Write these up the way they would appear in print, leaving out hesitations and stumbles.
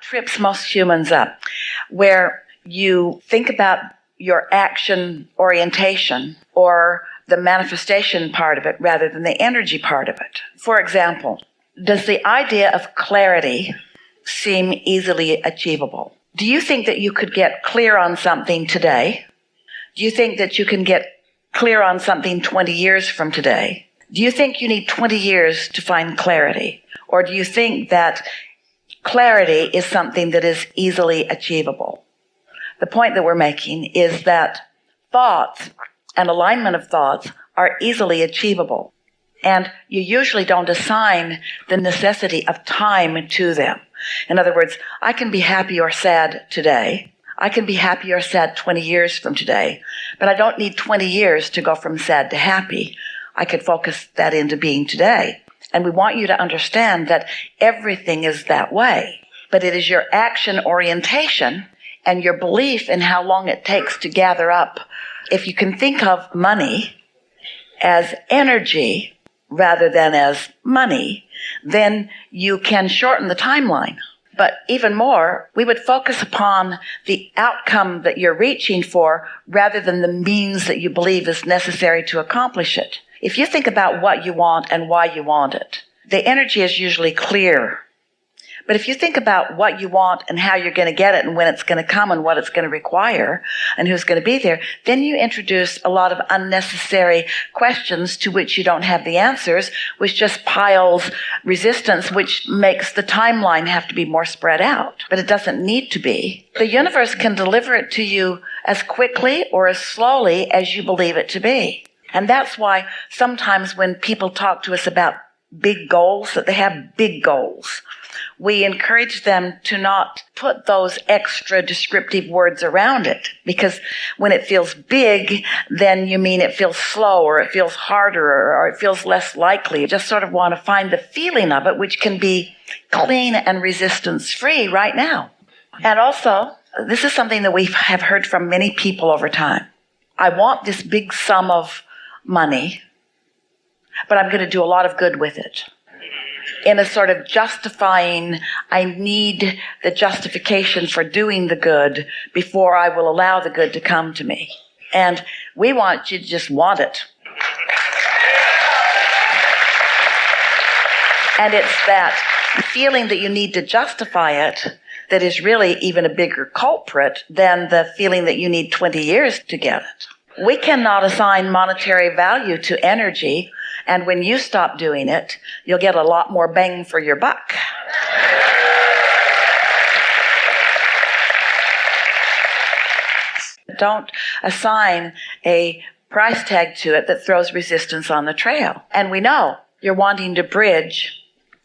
trips most humans up, where you think about your action orientation or the manifestation part of it rather than the energy part of it. For example, does the idea of clarity seem easily achievable? Do you think that you could get clear on something today? Do you think that you can get clear on something 20 years from today? Do you think you need 20 years to find clarity? Or do you think that clarity is something that is easily achievable? The point that we're making is that thoughts and alignment of thoughts are easily achievable. And you usually don't assign the necessity of time to them. In other words, I can be happy or sad today. I can be happy or sad 20 years from today. But I don't need 20 years to go from sad to happy. I could focus that into being today. And we want you to understand that everything is that way. But it is your action orientation and your belief in how long it takes to gather up. If you can think of money as energy rather than as money, then you can shorten the timeline. But even more, we would focus upon the outcome that you're reaching for rather than the means that you believe is necessary to accomplish it. If you think about what you want and why you want it, the energy is usually clear. But if you think about what you want and how you're going to get it and when it's going to come and what it's going to require and who's going to be there, then you introduce a lot of unnecessary questions to which you don't have the answers, which just piles resistance, which makes the timeline have to be more spread out. But it doesn't need to be. The universe can deliver it to you as quickly or as slowly as you believe it to be. And that's why sometimes when people talk to us about big goals, that they have big goals, we encourage them to not put those extra descriptive words around it, because when it feels big, then you mean it feels slow or it feels harder or it feels less likely. You just sort of want to find the feeling of it, which can be clean and resistance-free right now. And also, this is something that we have heard from many people over time. I want this big sum of money, but I'm going to do a lot of good with it. In a sort of justifying, I need the justification for doing the good before I will allow the good to come to me. And we want you to just want it. And it's that feeling that you need to justify it that is really even a bigger culprit than the feeling that you need 20 years to get it. We cannot assign monetary value to energy. And when you stop doing it, you'll get a lot more bang for your buck. Don't assign a price tag to it that throws resistance on the trail. And we know you're wanting to bridge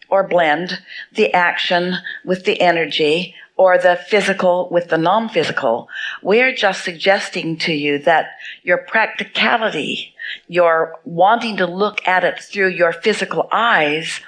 or blend the action with the energy or the physical with the non-physical. We're just suggesting to you that your practicality, your wanting to look at it through your physical eyes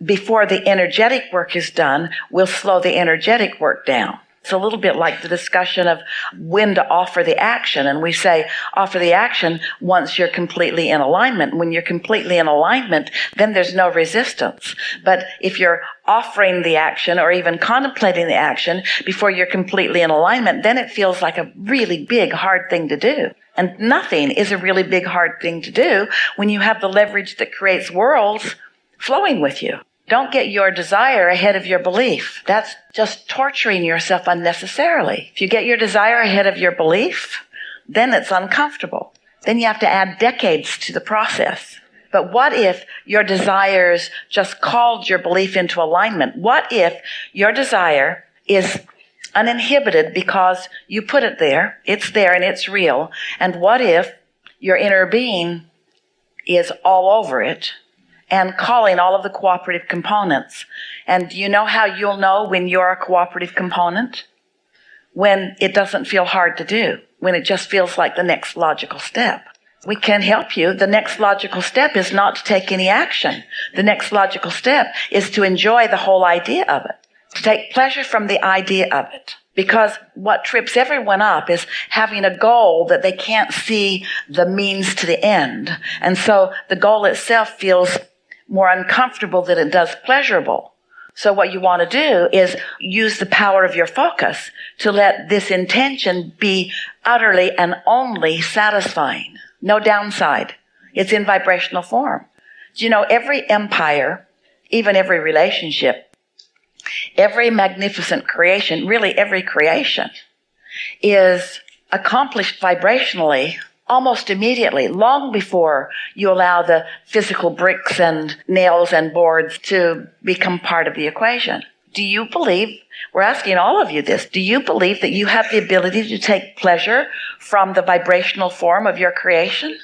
before the energetic work is done will slow the energetic work down. It's a little bit like the discussion of when to offer the action. And we say offer the action once you're completely in alignment. When you're completely in alignment, then there's no resistance. But if you're offering the action or even contemplating the action before you're completely in alignment, then it feels like a really big, hard thing to do. And nothing is a really big, hard thing to do when you have the leverage that creates worlds flowing with you. Don't get your desire ahead of your belief. That's just torturing yourself unnecessarily. If you get your desire ahead of your belief, then it's uncomfortable. Then you have to add decades to the process. But what if your desires just called your belief into alignment? What if your desire is uninhibited because you put it there, it's there and it's real? And what if your inner being is all over it and calling all of the cooperative components? And do you know how you'll know when you're a cooperative component? When it doesn't feel hard to do, when it just feels like the next logical step. We can help you. The next logical step is not to take any action. The next logical step is to enjoy the whole idea of it, to take pleasure from the idea of it. Because what trips everyone up is having a goal that they can't see the means to the end. And so the goal itself feels more uncomfortable than it does pleasurable. So what you want to do is use the power of your focus to let this intention be utterly and only satisfying. No downside. It's in vibrational form. Do you know every empire, even every relationship, every magnificent creation, really every creation, is accomplished vibrationally almost immediately, long before you allow the physical bricks and nails and boards to become part of the equation. Do you believe, we're asking all of you this, do you believe that you have the ability to take pleasure from the vibrational form of your creation?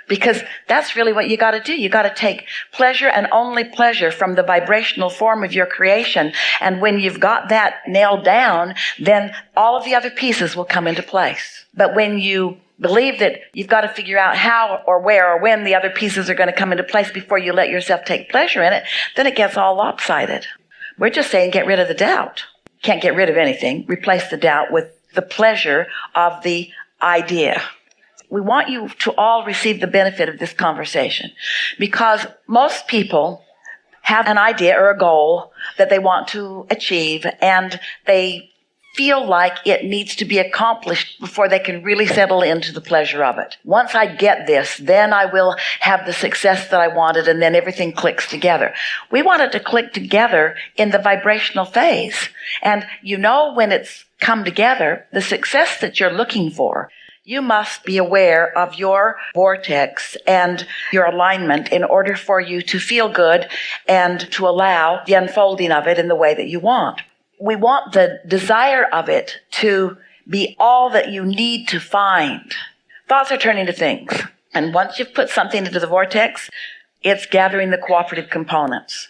Because that's really what you got to do. You got to take pleasure and only pleasure from the vibrational form of your creation. And when you've got that nailed down, then all of the other pieces will come into place. But when you believe that you've got to figure out how or where or when the other pieces are going to come into place before you let yourself take pleasure in it, then it gets all lopsided. We're just saying get rid of the doubt. Can't get rid of anything. Replace the doubt with the pleasure of the idea. We want you to all receive the benefit of this conversation because most people have an idea or a goal that they want to achieve and they feel like it needs to be accomplished before they can really settle into the pleasure of it. Once I get this, then I will have the success that I wanted and then everything clicks together. We want it to click together in the vibrational phase. And you know when it's come together, the success that you're looking for, you must be aware of your vortex and your alignment in order for you to feel good and to allow the unfolding of it in the way that you want. We want the desire of it to be all that you need to find. Thoughts are turning to things. And once you've put something into the vortex, it's gathering the cooperative components.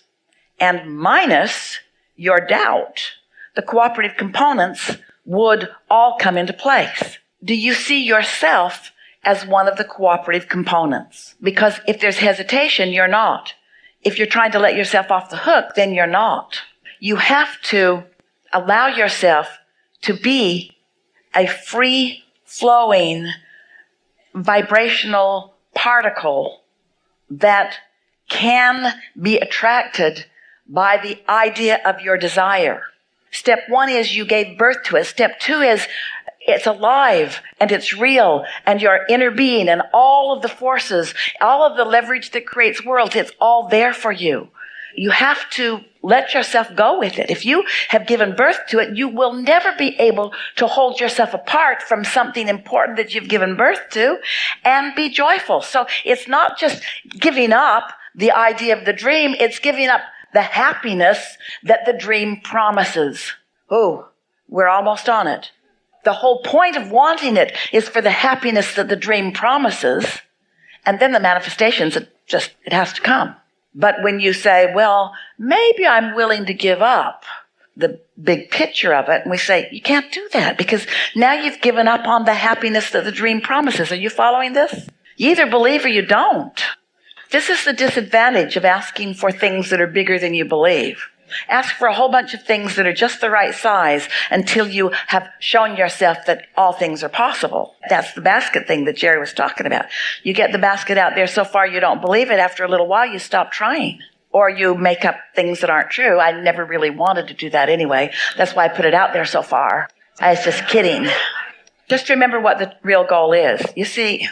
And minus your doubt, the cooperative components would all come into place. Do you see yourself as one of the cooperative components? Because if there's hesitation, you're not. If you're trying to let yourself off the hook, then you're not. You have to allow yourself to be a free-flowing vibrational particle that can be attracted by the idea of your desire. Step 1 is you gave birth to it. Step 2 is it's alive and it's real and your inner being and all of the forces, all of the leverage that creates worlds, it's all there for you. You have to let yourself go with it. If you have given birth to it, you will never be able to hold yourself apart from something important that you've given birth to and be joyful. So it's not just giving up the idea of the dream, it's giving up the happiness that the dream promises. Oh, we're almost on it. The whole point of wanting it is for the happiness that the dream promises, and then the manifestations, it has to come. But when you say, well, maybe I'm willing to give up the big picture of it, and we say, you can't do that because now you've given up on the happiness that the dream promises. Are you following this? You either believe or you don't. This is the disadvantage of asking for things that are bigger than you believe. Ask for a whole bunch of things that are just the right size until you have shown yourself that all things are possible. That's the basket thing that Jerry was talking about. You get the basket out there so far you don't believe it. After a little while, you stop trying. Or you make up things that aren't true. I never really wanted to do that anyway. That's why I put it out there so far. I was just kidding. Just remember what the real goal is. You see,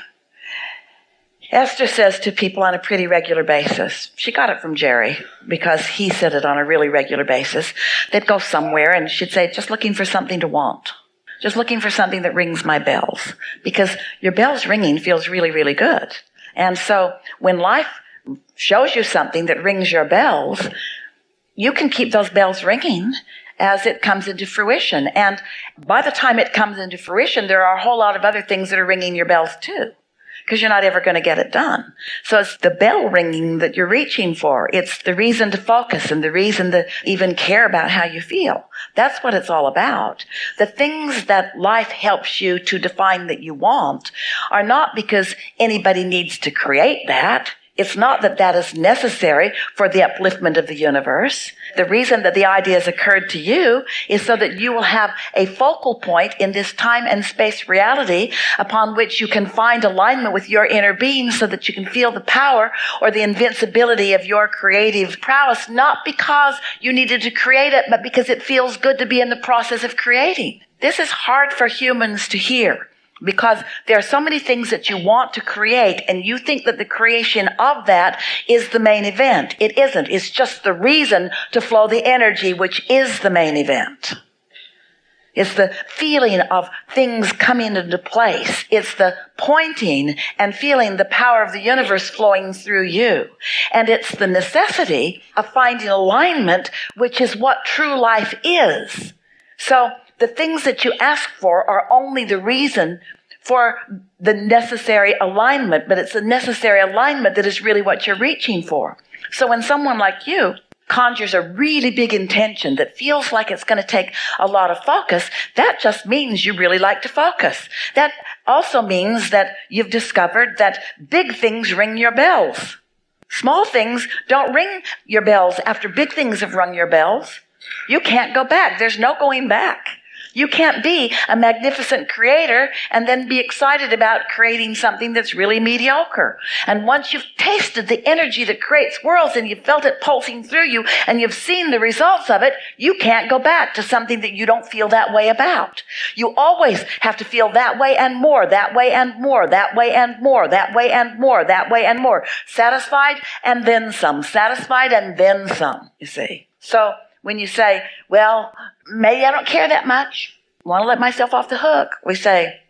Esther says to people on a pretty regular basis, she got it from Jerry because he said it on a really regular basis. They'd go somewhere and she'd say, just looking for something to want. Just looking for something that rings my bells. Because your bells ringing feels really, really good. And so when life shows you something that rings your bells, you can keep those bells ringing as it comes into fruition. And by the time it comes into fruition, there are a whole lot of other things that are ringing your bells too. Because you're not ever going to get it done. So it's the bell ringing that you're reaching for. It's the reason to focus and the reason to even care about how you feel. That's what it's all about. The things that life helps you to define that you want are not because anybody needs to create that. It's not that that is necessary for the upliftment of the universe. The reason that the ideas occurred to you is so that you will have a focal point in this time and space reality upon which you can find alignment with your inner being so that you can feel the power or the invincibility of your creative prowess, not because you needed to create it, but because it feels good to be in the process of creating. This is hard for humans to hear, because there are so many things that you want to create, and you think that the creation of that is the main event. It isn't. It's just the reason to flow the energy, which is the main event. It's the feeling of things coming into place. It's the pointing and feeling the power of the universe flowing through you. And it's the necessity of finding alignment, which is what true life is. So the things that you ask for are only the reason for the necessary alignment, but it's the necessary alignment that is really what you're reaching for. So when someone like you conjures a really big intention that feels like it's going to take a lot of focus, that just means you really like to focus. That also means that you've discovered that big things ring your bells. Small things don't ring your bells after big things have rung your bells. You can't go back. There's no going back. You can't be a magnificent creator and then be excited about creating something that's really mediocre. And once you've tasted the energy that creates worlds and you've felt it pulsing through you and you've seen the results of it, you can't go back to something that you don't feel that way about. You always have to feel that way and more, that way and more, that way and more, that way and more, that way and more. Satisfied and then some. Satisfied and then some, you see. So when you say, well, maybe I don't care that much, I want to let myself off the hook, we say,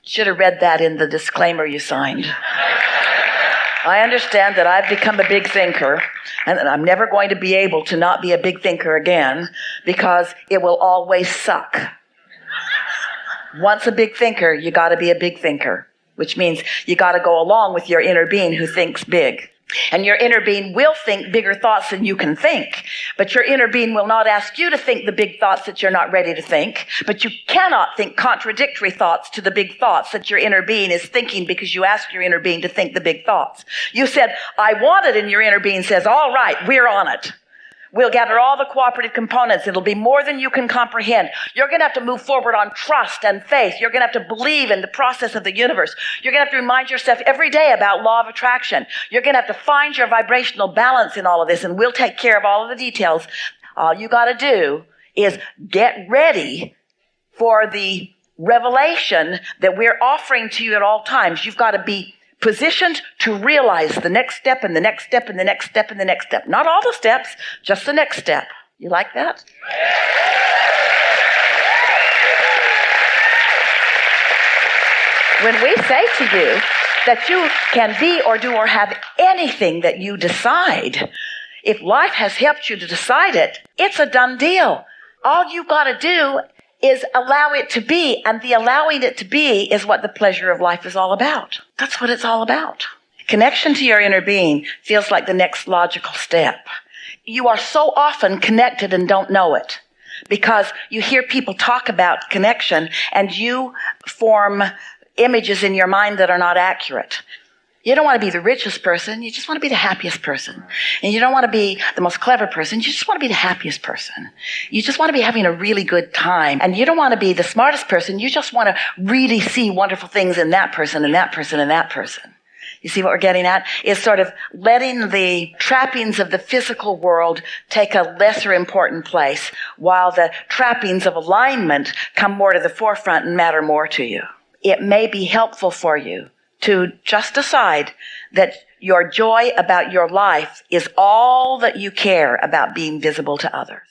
should have read that in the disclaimer you signed. I understand that I've become a big thinker and that I'm never going to be able to not be a big thinker again because it will always suck. Once a big thinker, you got to be a big thinker, which means you got to go along with your inner being who thinks big. And your inner being will think bigger thoughts than you can think. But your inner being will not ask you to think the big thoughts that you're not ready to think. But you cannot think contradictory thoughts to the big thoughts that your inner being is thinking because you asked your inner being to think the big thoughts. You said, I want it, and your inner being says, all right, we're on it. We'll gather all the cooperative components. It'll be more than you can comprehend. You're going to have to move forward on trust and faith. You're going to have to believe in the process of the universe. You're going to have to remind yourself every day about law of attraction. You're going to have to find your vibrational balance in all of this, and we'll take care of all of the details. All you got to do is get ready for the revelation that we're offering to you at all times. You've got to be positioned to realize the next step and the next step and the next step and the next step. Not all the steps, just the next step. You like that? When we say to you that you can be or do or have anything that you decide, if life has helped you to decide it, it's a done deal. All you've got to do is allow it to be, and the allowing it to be is what the pleasure of life is all about. That's what it's all about. Connection to your inner being feels like the next logical step. You are so often connected and don't know it because you hear people talk about connection and you form images in your mind that are not accurate. You don't want to be the richest person. You just want to be the happiest person. And you don't want to be the most clever person. You just want to be the happiest person. You just want to be having a really good time. And you don't want to be the smartest person. You just want to really see wonderful things in that person and that person and that person. You see what we're getting at? Is sort of letting the trappings of the physical world take a lesser important place while the trappings of alignment come more to the forefront and matter more to you. It may be helpful for you to just decide that your joy about your life is all that you care about being visible to others.